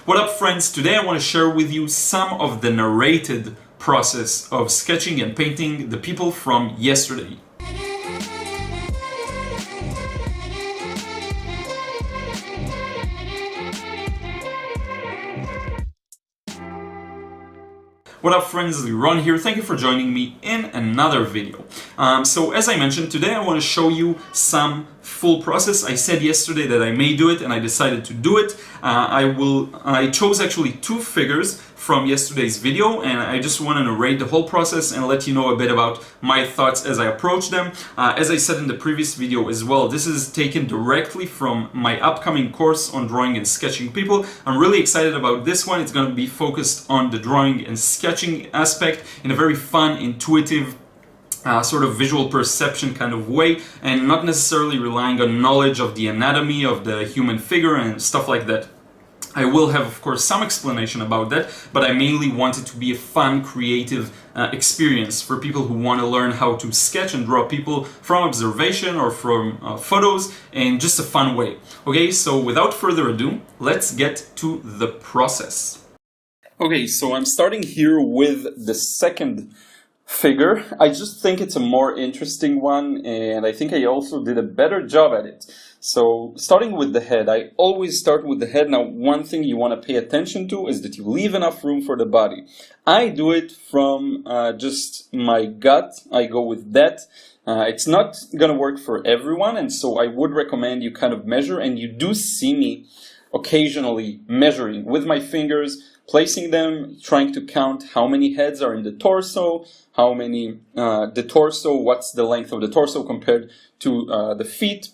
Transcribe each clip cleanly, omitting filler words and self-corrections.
What up, friends? Today I want to share with you some of the narrated process of sketching and painting the people from yesterday. What up, friends? Liron here. Thank you for joining me in another video. So as I mentioned, today I want to show you some full process. I said yesterday that I may do it, and I decided to do it. I chose actually two figures from yesterday's video, and I just want to narrate the whole process and let you know a bit about my thoughts as I approach them. As I said in the previous video as well, this is taken directly from my upcoming course on drawing and sketching people. I'm really excited about this one. It's going to be focused on the drawing and sketching aspect in a very fun, intuitive, sort of visual perception kind of way, and not necessarily relying on knowledge of the anatomy of the human figure and stuff like that. I will have, of course, some explanation about that, but I mainly want it to be a fun, creative experience for people who want to learn how to sketch and draw people from observation or from photos in just a fun way. Okay, so without further ado, let's get to the process. Okay, so I'm starting here with the second figure. I just think it's a more interesting one, and I think I also did a better job at it. So starting with the head, I always start with the head. Now, one thing you want to pay attention to is that you leave enough room for the body. I do it from just my gut. I go with that. It's not going to work for everyone, and so I would recommend you kind of measure, and you do see me occasionally measuring with my fingers, placing them, trying to count how many heads are in the torso, how many, the torso, what's the length of the torso compared to the feet.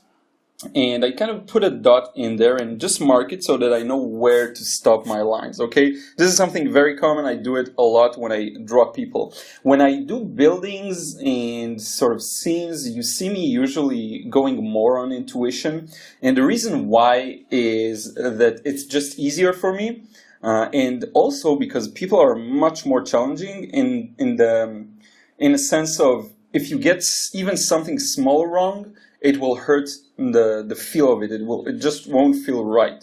And I kind of put a dot in there and just mark it so that I know where to stop my lines, okay? This is something very common. I do it a lot when I draw people. When I do buildings and sort of scenes, you see me usually going more on intuition. And the reason why is that it's just easier for me. And also because people are much more challenging in a sense of, if you get even something small wrong, it will hurt the feel of it. It just won't feel right.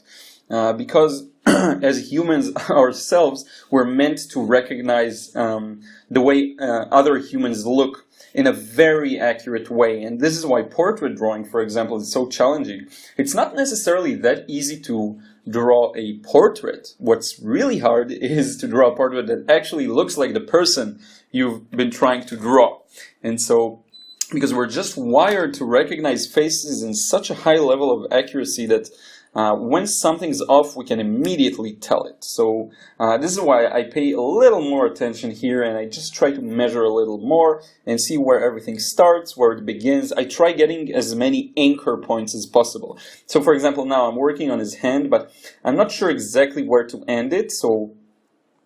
Because as humans ourselves, we're meant to recognize the way other humans look in a very accurate way. And this is why portrait drawing, for example, is so challenging. It's not necessarily that easy to draw a portrait. What's really hard is to draw a portrait that actually looks like the person you've been trying to draw. And so, because we're just wired to recognize faces in such a high level of accuracy that when something's off, we can immediately tell it. So this is why I pay a little more attention here, and I just try to measure a little more and see where everything starts, where it begins. I try getting as many anchor points as possible. So for example, now I'm working on his hand, but I'm not sure exactly where to end it, so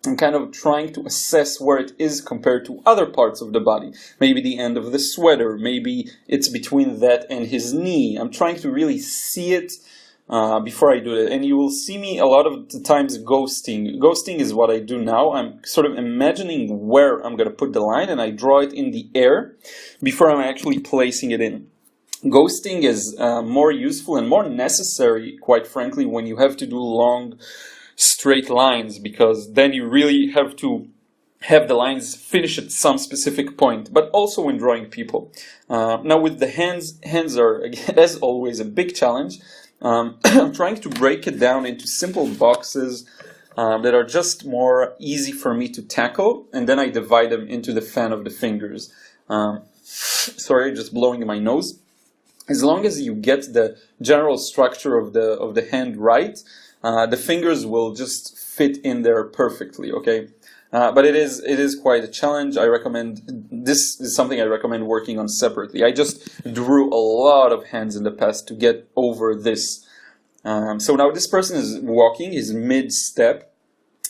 I'm kind of trying to assess where it is compared to other parts of the body. Maybe the end of the sweater, maybe it's between that and his knee. I'm trying to really see it before I do it. And you will see me a lot of the times ghosting. Ghosting is what I do now. I'm sort of imagining where I'm going to put the line, and I draw it in the air before I'm actually placing it in. Ghosting is more useful and more necessary, quite frankly, when you have to do long straight lines, because then you really have to have the lines finish at some specific point, but also when drawing people. Now with the hands are, again, as always, a big challenge. I'm trying to break it down into simple boxes that are just more easy for me to tackle, and then I divide them into the fan of the fingers. Sorry, just blowing in my nose. As long as you get the general structure of the hand right, the fingers will just fit in there perfectly, okay? But it is quite a challenge. This is something I recommend working on separately. I just drew a lot of hands in the past to get over this. So now this person is walking, he's mid-step,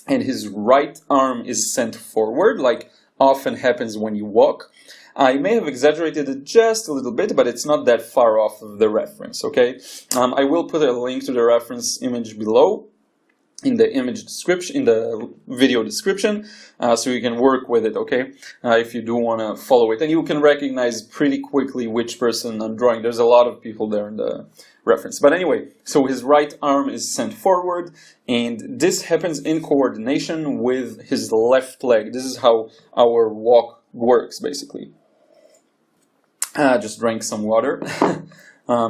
and his right arm is sent forward, like often happens when you walk. I may have exaggerated it just a little bit, but it's not that far off of the reference, okay? I will put a link to the reference image below. in the image description, in the video description, so you can work with it, okay, if you do want to follow it. And you can recognize pretty quickly which person I'm drawing. There's a lot of people there in the reference. But anyway, so his right arm is sent forward, and this happens in coordination with his left leg. This is how our walk works, basically. Just drank some water.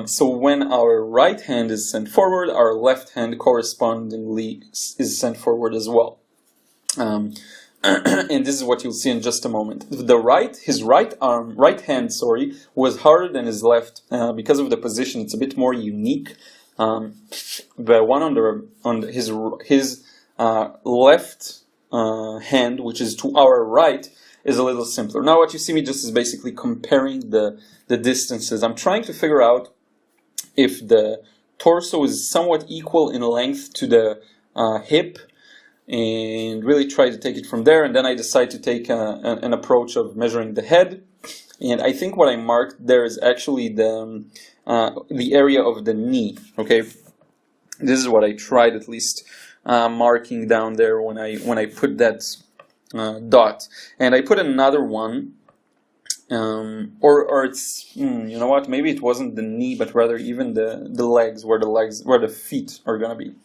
So when our right hand is sent forward, our left hand correspondingly is sent forward as well. And this is what you'll see in just a moment. His right hand, was harder than his left because of the position. It's a bit more unique. The one on his left hand, which is to our right, is a little simpler. Now what you see me just is basically comparing the distances. I'm trying to figure out if the torso is somewhat equal in length to the hip, and really try to take it from there. And then I decide to take an approach of measuring the head. And I think what I marked there is actually the area of the knee. Okay, this is what I tried at least marking down there when I put that dot. And I put another one, or it's you know what, maybe it wasn't the knee, but rather even the legs, where the feet are gonna be.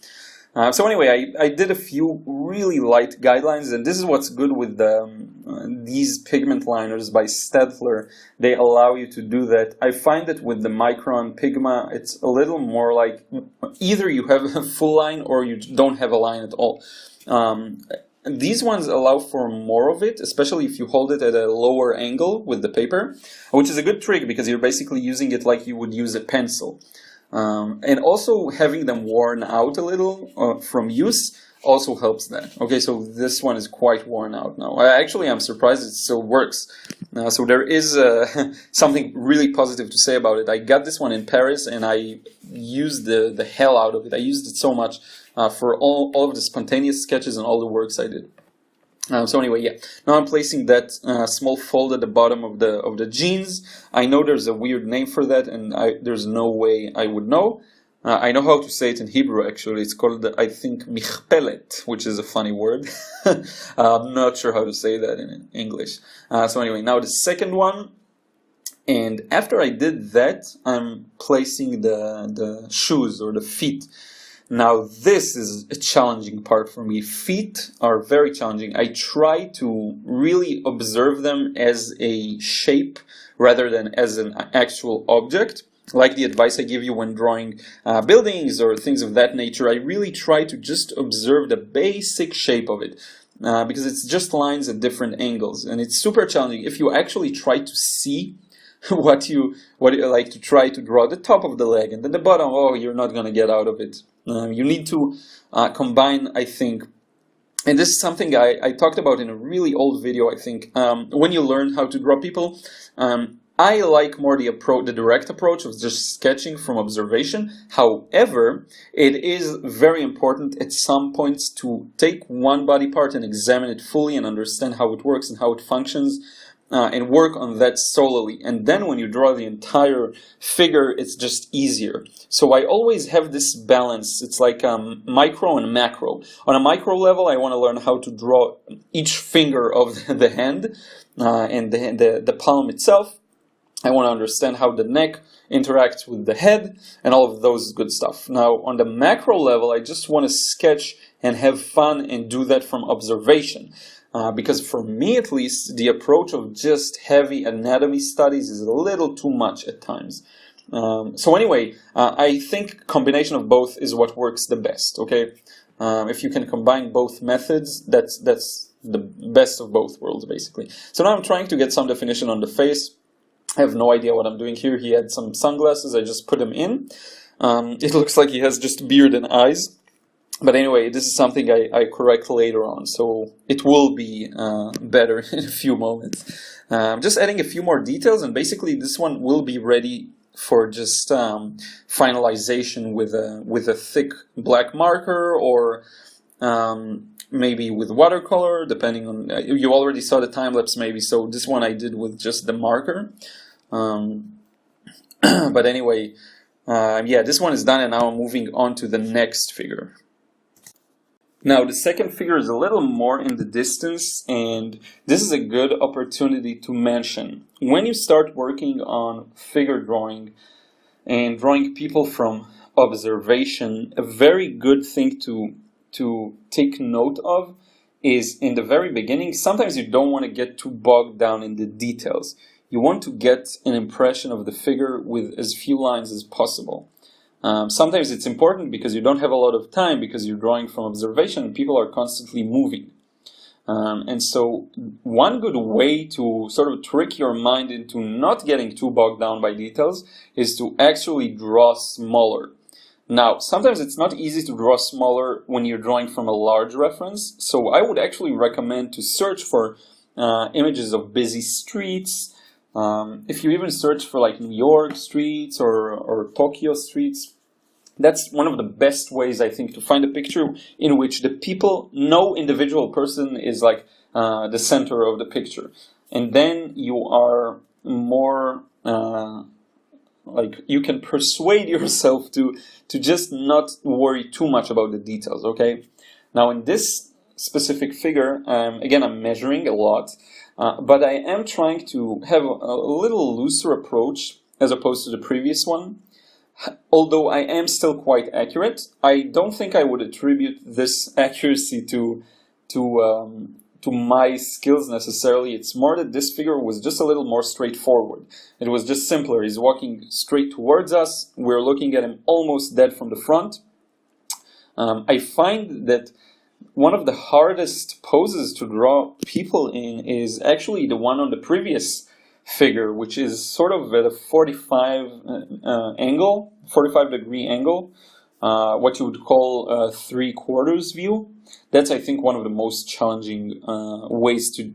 So anyway, I did a few really light guidelines, and this is what's good with these pigment liners by Staedtler. They allow you to do that. I find that with the Micron Pigma, it's a little more like either you have a full line or you don't have a line at all. These ones allow for more of it, especially if you hold it at a lower angle with the paper, which is a good trick because you're basically using it like you would use a pencil. And also having them worn out a little from use also helps that. Okay, so this one is quite worn out now. I'm surprised it still works. So there is something really positive to say about it. I got this one in Paris and I used the hell out of it. I used it so much for all of the spontaneous sketches and all the works I did. So anyway, yeah. Now I'm placing that small fold at the bottom of the jeans. I know there's a weird name for that, and there's no way I would know. I know how to say it in Hebrew, actually. It's called, I think, michpelet, which is a funny word. I'm not sure how to say that in English. So anyway, now the second one. And after I did that, I'm placing the shoes or the feet. Now this is a challenging part for me. Feet are very challenging. I try to really observe them as a shape rather than as an actual object. Like the advice I give you when drawing buildings or things of that nature, I really try to just observe the basic shape of it. Because it's just lines at different angles, and it's super challenging. If you actually try to see what you like to try to draw the top of the leg and then the bottom, oh, you're not going to get out of it. You need to combine, I think, and this is something I talked about in a really old video, I think, when you learn how to draw people. I like more the direct approach of just sketching from observation. However, it is very important at some points to take one body part and examine it fully and understand how it works and how it functions, and work on that solely. And then when you draw the entire figure, it's just easier. So I always have this balance. It's like micro and macro. On a micro level, I want to learn how to draw each finger of the hand and the palm itself. I want to understand how the neck interacts with the head and all of those good stuff. Now, on the macro level, I just want to sketch and have fun and do that from observation. Because for me, at least, the approach of just heavy anatomy studies is a little too much at times. So anyway, I think combination of both is what works the best, okay? If you can combine both methods, that's the best of both worlds, basically. So now I'm trying to get some definition on the face. I have no idea what I'm doing here. He had some sunglasses. I just put them in. It looks like he has just beard and eyes. But anyway, this is something I correct later on, so it will be better in a few moments. Just adding a few more details, and basically this one will be ready for just finalization with a thick black marker, or maybe with watercolor, depending on, you already saw the time-lapse maybe, so this one I did with just the marker. But anyway, yeah, this one is done, and now I'm moving on to the next figure. Now, the second figure is a little more in the distance, and this is a good opportunity to mention. When you start working on figure drawing and drawing people from observation, a very good thing to take note of is in the very beginning, sometimes you don't want to get too bogged down in the details. You want to get an impression of the figure with as few lines as possible. Sometimes it's important because you don't have a lot of time because you're drawing from observation and people are constantly moving. And so one good way to sort of trick your mind into not getting too bogged down by details is to actually draw smaller. Now, sometimes it's not easy to draw smaller when you're drawing from a large reference, so I would actually recommend to search for images of busy streets. If you even search for like New York streets or Tokyo streets, that's one of the best ways, I think, to find a picture in which the people, no individual person is like the center of the picture. And then you are more, like, you can persuade yourself to just not worry too much about the details, okay? Now, in this specific figure, again, I'm measuring a lot, but I am trying to have a little looser approach as opposed to the previous one. Although I am still quite accurate, I don't think I would attribute this accuracy to my skills necessarily. It's more that this figure was just a little more straightforward. It was just simpler. He's walking straight towards us. We're looking at him almost dead from the front. I find that one of the hardest poses to draw people in is actually the one on the previous figure, which is sort of at a 45 degree angle, what you would call a 3/4 view. That's, I think, one of the most challenging ways to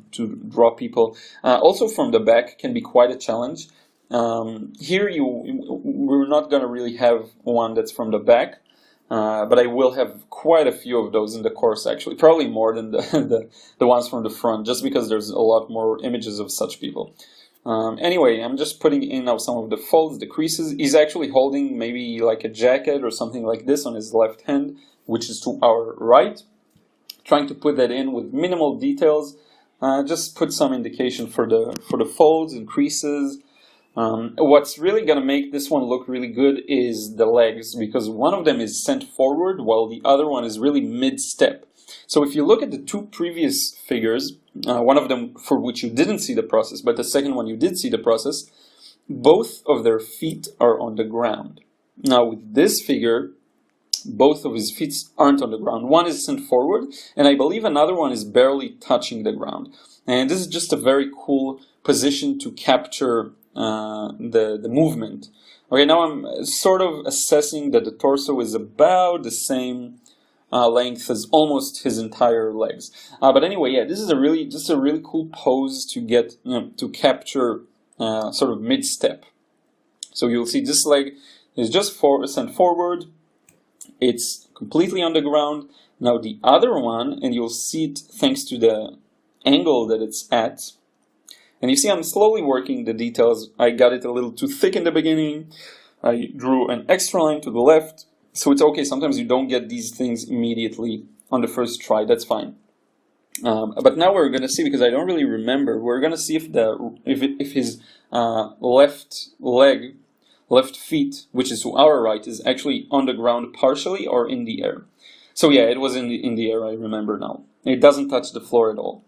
draw people. Also from the back can be quite a challenge. Here we're not going to really have one that's from the back, but I will have quite a few of those in the course, actually, probably more than the ones from the front, just because there's a lot more images of such people. Anyway, I'm just putting in now some of the folds, the creases. He's actually holding maybe like a jacket or something like this on his left hand, which is to our right. Trying to put that in with minimal details. Just put some indication for the folds and creases. What's really going to make this one look really good is the legs, because one of them is sent forward while the other one is really mid-step. So if you look at the two previous figures, one of them for which you didn't see the process, but the second one you did see the process, both of their feet are on the ground. Now with this figure, both of his feet aren't on the ground. One is sent forward, and I believe another one is barely touching the ground. And this is just a very cool position to capture the movement. Okay, now I'm sort of assessing that the torso is about the same length as almost his entire legs. But anyway, yeah, this is just a really cool pose to get, to capture sort of mid-step. So you'll see this leg is just sent forward. It's completely on the ground. Now the other one, and you'll see it thanks to the angle that it's at. And you see I'm slowly working the details. I got it a little too thick in the beginning. I drew an extra line to the left. So it's okay, sometimes you don't get these things immediately on the first try, that's fine. But now we're going to see, because I don't really remember, we're going to see if his left feet, which is to our right, is actually on the ground partially or in the air. So yeah, it was in the air, I remember now. It doesn't touch the floor at all.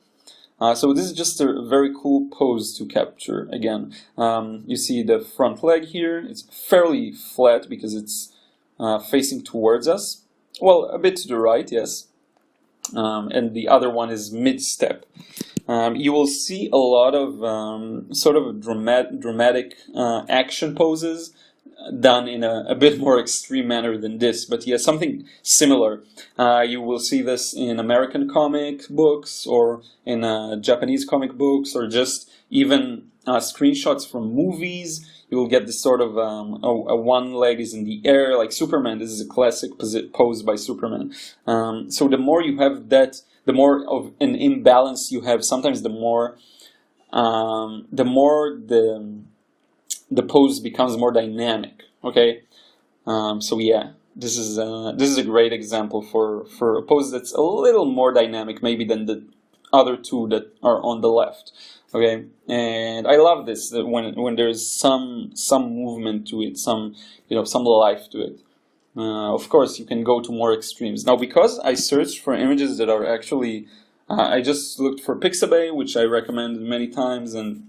So this is just a very cool pose to capture again. You see the front leg here, it's fairly flat because it's facing towards us. Well, a bit to the right, yes. And the other one is mid-step. You will see a lot of sort of dramatic action poses done in a bit more extreme manner than this, but yeah, something similar. You will see this in American comic books or in Japanese comic books, or just even screenshots from movies. You will get this sort of a one leg is in the air, like Superman. This is a classic pose by Superman. So the more you have that, the more of an imbalance you have. Sometimes the more the pose becomes more dynamic. Okay, so yeah, this is a great example for a pose that's a little more dynamic maybe than the other two that are on the left. Okay, and I love this, that when there's some movement to it, some life to it. Of course, you can go to more extremes. Now, because I searched for images that are actually, I just looked for Pixabay, which I recommended many times, and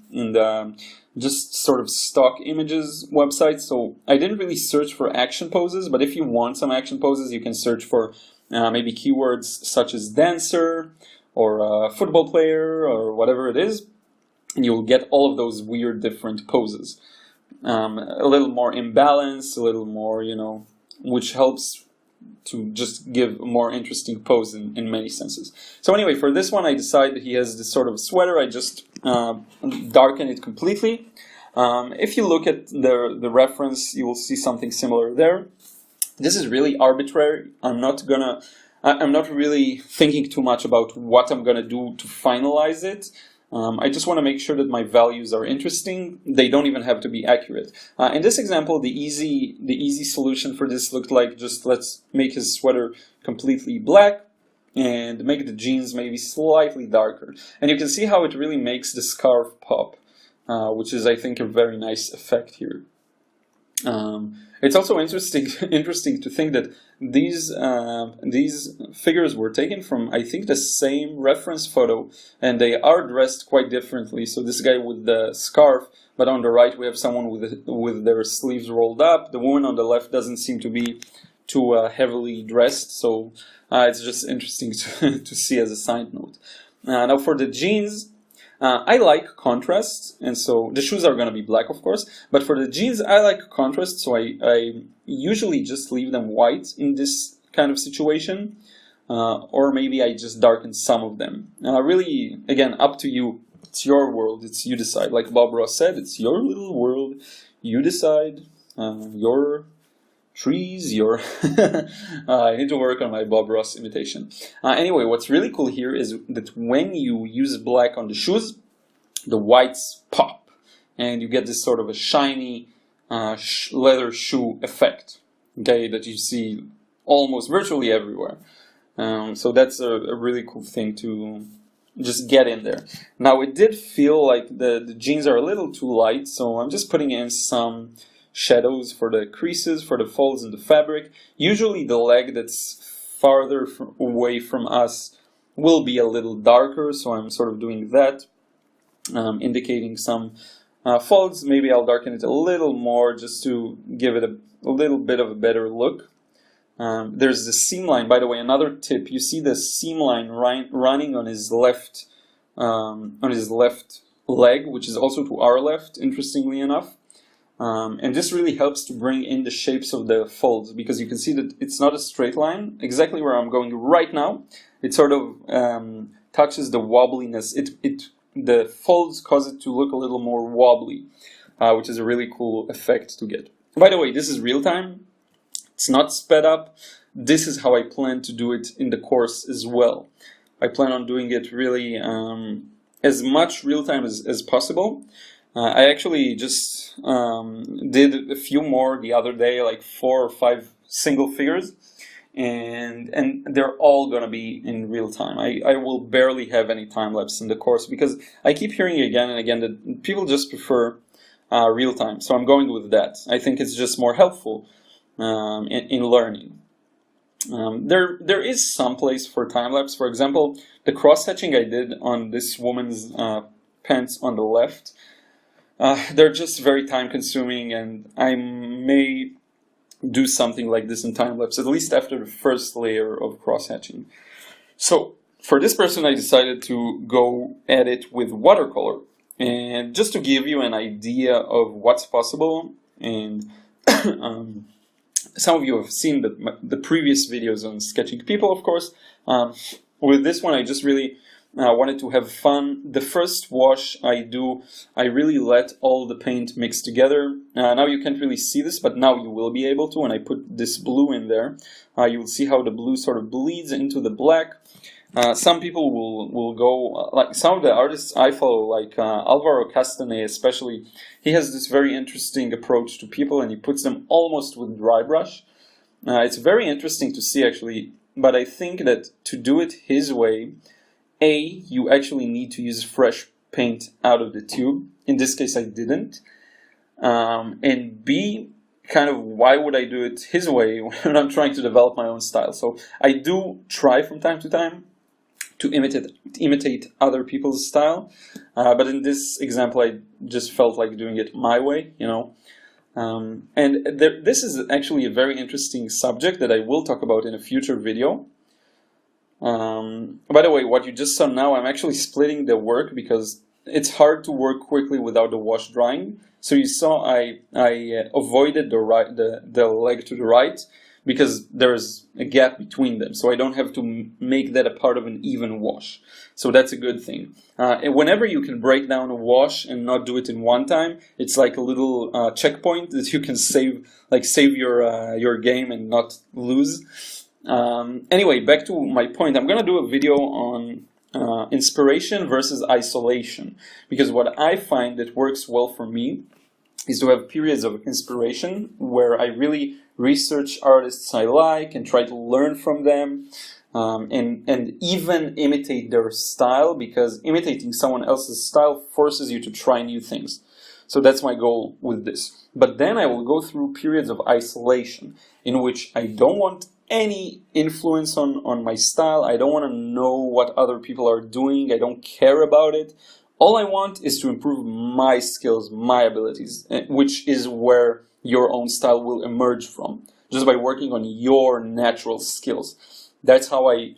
just sort of stock images websites. So I didn't really search for action poses, but if you want some action poses, you can search for maybe keywords such as dancer or football player or whatever it is, and you'll get all of those weird different poses. A little more imbalance, a little more, which helps to just give a more interesting pose in many senses. So anyway, for this one I decided he has this sort of sweater. I just darken it completely. If you look at the reference, you will see something similar there. This is really arbitrary. I'm not really thinking too much about what I'm gonna do to finalize it. I just want to make sure that my values are interesting. They don't even have to be accurate. In this example, the easy solution for this looked like just let's make his sweater completely black and make the jeans maybe slightly darker. And you can see how it really makes the scarf pop, which is, I think, a very nice effect here. It's also interesting to think that these figures were taken from, I think, the same reference photo, and they are dressed quite differently. So this guy with the scarf, but on the right we have someone with their sleeves rolled up. The woman on the left doesn't seem to be too heavily dressed, so it's just interesting to see as a side note. Now for the jeans, I like contrast, and so the shoes are going to be black, of course, but for the jeans I like contrast, so I usually just leave them white in this kind of situation, or maybe I just darken some of them. Really, again, up to you. It's your world, it's you decide. Like Bob Ross said, it's your little world, you decide, your trees, your... I need to work on my Bob Ross imitation. Anyway, what's really cool here is that when you use black on the shoes, the whites pop, and you get this sort of a shiny leather shoe effect, okay, that you see almost virtually everywhere. So that's a really cool thing to just get in there. Now, it did feel like the jeans are a little too light, so I'm just putting in some shadows for the creases, for the folds in the fabric. Usually the leg that's farther away from us will be a little darker, so I'm sort of doing that, indicating some folds. Maybe I'll darken it a little more just to give it a little bit of a better look. There's the seam line, by the way, another tip. You see the seam line running on his left leg, which is also to our left, interestingly enough. And this really helps to bring in the shapes of the folds, because you can see that it's not a straight line. Exactly where I'm going right now, it sort of touches the wobbliness. The folds cause it to look a little more wobbly, which is a really cool effect to get. By the way, this is real time. It's not sped up. This is how I plan to do it in the course as well. I plan on doing it really as much real time as possible. I actually just did a few more the other day, like 4 or 5 single figures, and they're all gonna be in real time. I will barely have any time lapse in the course, because I keep hearing again and again that people just prefer real time. So I'm going with that. I think it's just more helpful in learning. There is some place for time lapse. For example, the cross hatching I did on this woman's pants on the left. They're just very time consuming, and I may do something like this in time-lapse, at least after the first layer of cross-hatching. So for this person I decided to go at it with watercolor, and just to give you an idea of what's possible, and some of you have seen the previous videos on sketching people, of course. With this one I just really wanted to have fun. The first wash I really let all the paint mix together. Now you can't really see this, but now you will be able to. When I put this blue in there, you will see how the blue sort of bleeds into the black. Some people will go, like some of the artists I follow, like Alvaro Castanet especially, he has this very interesting approach to people, and he puts them almost with dry brush. It's very interesting to see actually, but I think that to do it his way, A, you actually need to use fresh paint out of the tube. In this case, I didn't. And B, kind of why would I do it his way when I'm trying to develop my own style? So I do try from time to time to imitate other people's style, but in this example, I just felt like doing it my way, you know. This is actually a very interesting subject that I will talk about in a future video. By the way, what you just saw now, I'm actually splitting the work because it's hard to work quickly without the wash drying. So you saw I avoided the leg to the right because there's a gap between them, so I don't have to make that a part of an even wash. So that's a good thing. And whenever you can break down a wash and not do it in one time, it's like a little checkpoint that you can save your game and not lose. Anyway, back to my point. I'm gonna do a video on inspiration versus isolation, because what I find that works well for me is to have periods of inspiration where I really research artists I like and try to learn from them, and even imitate their style, because imitating someone else's style forces you to try new things. So that's my goal with this. But then I will go through periods of isolation in which I don't want any influence on my style. I don't want to know what other people are doing. I don't care about it. All I want is to improve my skills, my abilities, which is where your own style will emerge from, just by working on your natural skills. That's how I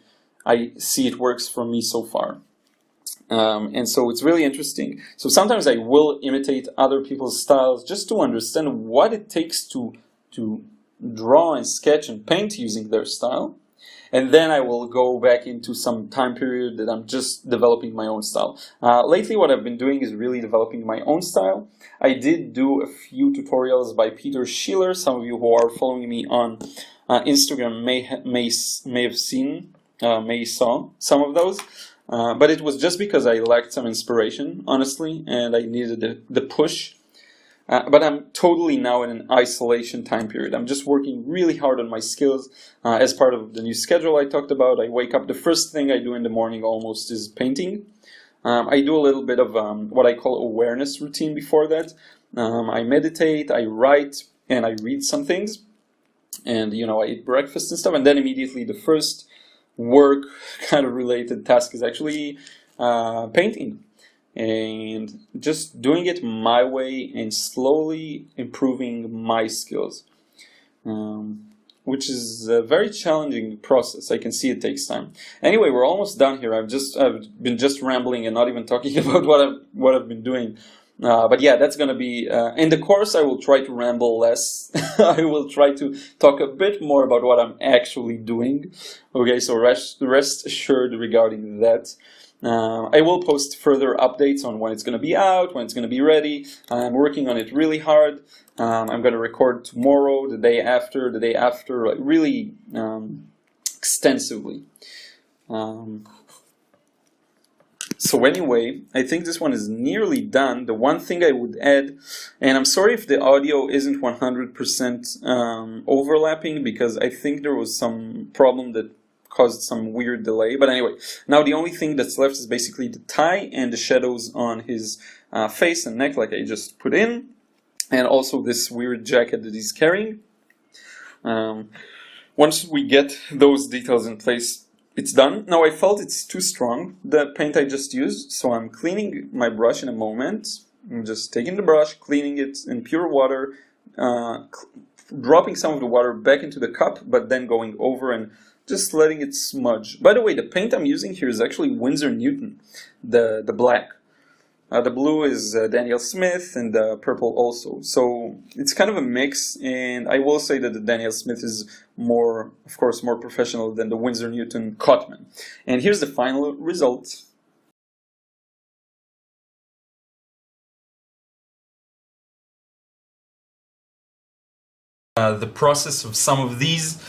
see it works for me so far. And so it's really interesting. So sometimes I will imitate other people's styles just to understand what it takes to draw and sketch and paint using their style. And then I will go back into some time period that I'm just developing my own style. Lately, what I've been doing is really developing my own style. I did do a few tutorials by Peter Schiller. Some of you who are following me on Instagram may saw some of those. But it was just because I lacked some inspiration, honestly, and I needed the push. But I'm totally now in an isolation time period. I'm just working really hard on my skills as part of the new schedule I talked about. I wake up, the first thing I do in the morning almost is painting. I do a little bit of what I call awareness routine before that. I meditate, I write, and I read some things. And, you know, I eat breakfast and stuff. And then immediately the first work kind of related task is actually painting. And just doing it my way and slowly improving my skills, which is a very challenging process. I can see it takes time. Anyway, we're almost done here. I've been just rambling and not even talking about what I've been doing. But yeah, that's gonna be in the course. I will try to ramble less. I will try to talk a bit more about what I'm actually doing. Okay, so rest assured regarding that. I will post further updates on when it's going to be out, when it's going to be ready. I'm working on it really hard. I'm going to record tomorrow, the day after, like really extensively. So anyway, I think this one is nearly done. The one thing I would add, and I'm sorry if the audio isn't 100% overlapping, because I think there was some problem that caused some weird delay. But anyway, now the only thing that's left is basically the tie and the shadows on his face and neck, like I just put in, and also this weird jacket that he's carrying. Once we get those details in place, it's done. Now I felt it's too strong, the paint I just used, so I'm cleaning my brush in a moment. I'm just taking the brush, cleaning it in pure water, dropping some of the water back into the cup, but then going over and just letting it smudge. By the way, the paint I'm using here is actually Winsor Newton, the black. The blue is Daniel Smith, and the purple also. So it's kind of a mix, and I will say that the Daniel Smith is more, of course, more professional than the Winsor Newton Cotman. And here's the final result. The process of some of these.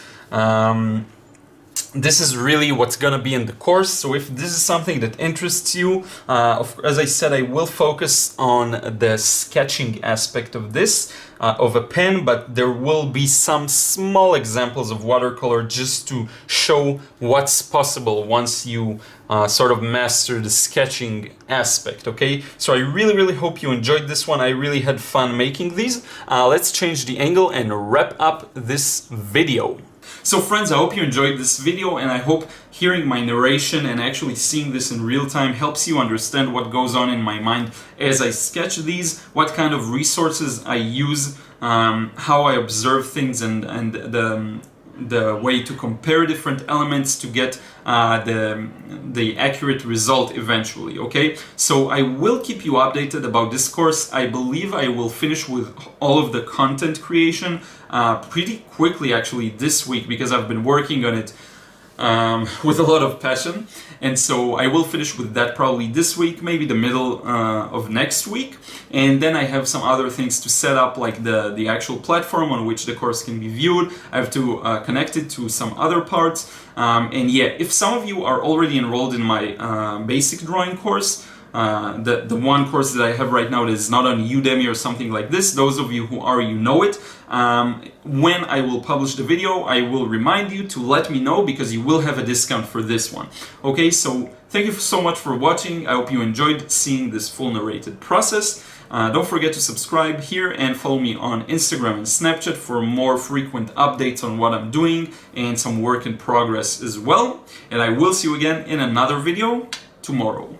this is really what's gonna be in the course. So if this is something that interests you, as I said, I will focus on the sketching aspect of this, of a pen, but there will be some small examples of watercolor just to show what's possible once you sort of master the sketching aspect, okay? So I really hope you enjoyed this one. I really had fun making these. Let's change the angle and wrap up this video. So friends, I hope you enjoyed this video, and I hope hearing my narration and actually seeing this in real time helps you understand what goes on in my mind as I sketch these, what kind of resources I use, how I observe things, and the way to compare different elements to get the accurate result eventually, okay? So I will keep you updated about this course. I believe I will finish with all of the content creation pretty quickly actually this week, because I've been working on it with a lot of passion, and so I will finish with that probably this week, maybe the middle of next week, and then I have some other things to set up, like the actual platform on which the course can be viewed. I have to connect it to some other parts, and yeah, if some of you are already enrolled in my basic drawing course, the one course that I have right now that is not on Udemy or something like this, those of you who are, you know it. When I will publish the video, I will remind you to let me know, because you will have a discount for this one. Okay, so thank you so much for watching. I hope you enjoyed seeing this full narrated process. Don't forget to subscribe here and follow me on Instagram and Snapchat for more frequent updates on what I'm doing and some work in progress as well. And I will see you again in another video tomorrow.